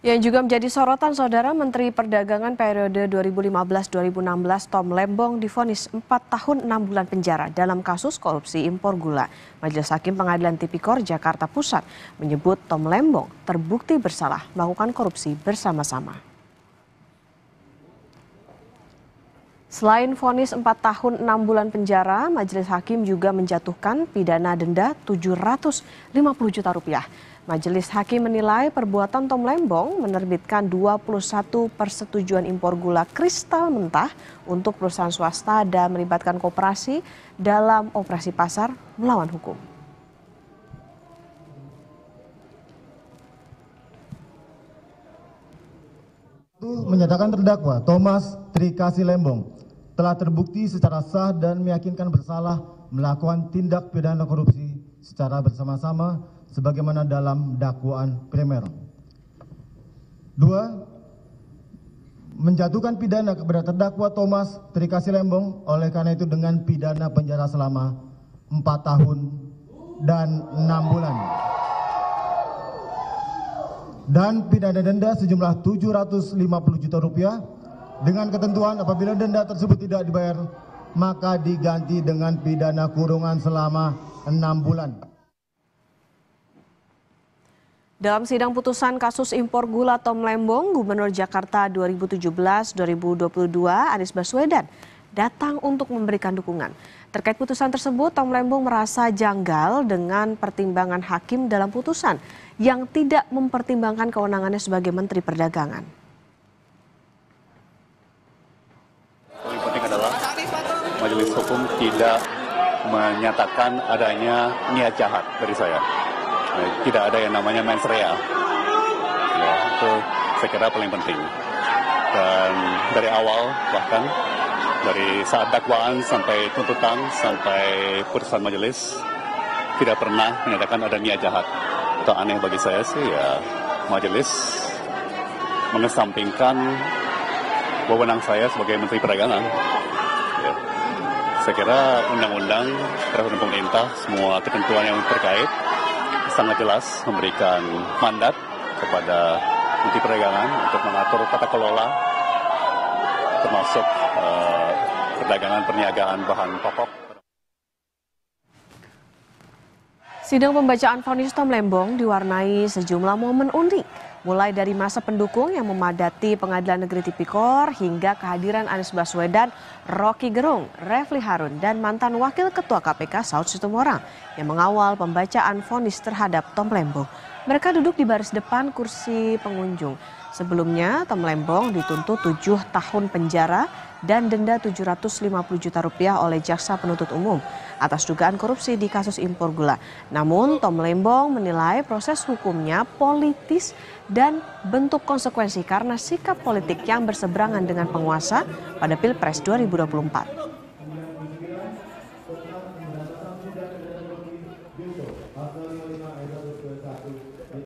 Yang juga menjadi sorotan Saudara Menteri Perdagangan periode 2015-2016 Tom Lembong divonis 4 tahun 6 bulan penjara dalam kasus korupsi impor gula. Majelis Hakim Pengadilan Tipikor Jakarta Pusat menyebut Tom Lembong terbukti bersalah melakukan korupsi bersama-sama. Selain vonis 4 tahun 6 bulan penjara, Majelis Hakim juga menjatuhkan pidana denda Rp750 juta. Majelis Hakim menilai perbuatan Tom Lembong menerbitkan 21 persetujuan impor gula kristal mentah untuk perusahaan swasta dan melibatkan koperasi dalam operasi pasar melawan hukum. Menyatakan terdakwa Thomas Trikasih Lembong telah terbukti secara sah dan meyakinkan bersalah melakukan tindak pidana korupsi secara bersama-sama sebagaimana dalam dakwaan primer. 2. Menjatuhkan pidana kepada terdakwa Thomas Trikasih Lembong oleh karena itu dengan pidana penjara selama 4 tahun dan 6 bulan. Dan pidana denda sejumlah Rp750 juta dengan ketentuan apabila denda tersebut tidak dibayar maka diganti dengan pidana kurungan selama 6 bulan. Dalam sidang putusan kasus impor gula Tom Lembong, Gubernur Jakarta 2017-2022 Anies Baswedan datang untuk memberikan dukungan. Terkait putusan tersebut, Tom Lembong merasa janggal dengan pertimbangan hakim dalam putusan yang tidak mempertimbangkan kewenangannya sebagai Menteri Perdagangan. Paling penting adalah Majelis Hukum tidak menyatakan adanya niat jahat dari saya. Tidak ada yang namanya mens rea. Ya, itu saya kira paling penting. Dan dari awal bahkan dari saat dakwaan sampai tuntutan sampai putusan majelis tidak pernah menyatakan ada niat jahat. Itu aneh bagi saya sih ya, majelis mengesampingkan wewenang saya sebagai Menteri Perdagangan. Ya. Saya kira undang-undang peraturan pemerintah semua ketentuan yang terkait sangat jelas memberikan mandat kepada Menteri Perdagangan untuk mengatur tata kelola termasuk perdagangan perniagaan bahan pokok. Sidang pembacaan vonis Tom Lembong diwarnai sejumlah momen unik, mulai dari masa pendukung yang memadati Pengadilan Negeri Tipikor hingga kehadiran Anies Baswedan, Rocky Gerung, Refli Harun, dan mantan Wakil Ketua KPK Saud Situmorang yang mengawal pembacaan vonis terhadap Tom Lembong. Mereka duduk di baris depan kursi pengunjung. Sebelumnya, Tom Lembong dituntut 7 tahun penjara dan denda Rp750 juta oleh jaksa penuntut umum atas dugaan korupsi di kasus impor gula. Namun, Tom Lembong menilai proses hukumnya politis dan bentuk konsekuensi karena sikap politik yang berseberangan dengan penguasa pada Pilpres 2024.